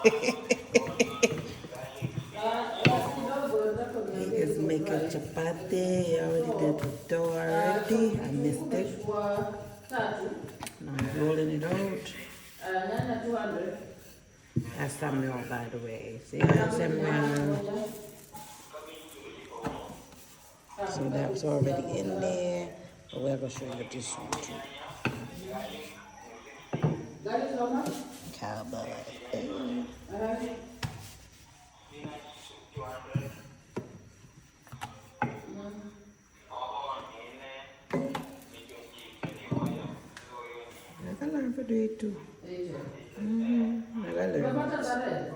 He is making chapati. He already did the dough already. I missed it. Now I'm rolling it out. That's Samuel, by the way. See that Samuel? So that's already in there. But we're going to show you this one too. Cowboy. I can learn to do it too. I can learn it.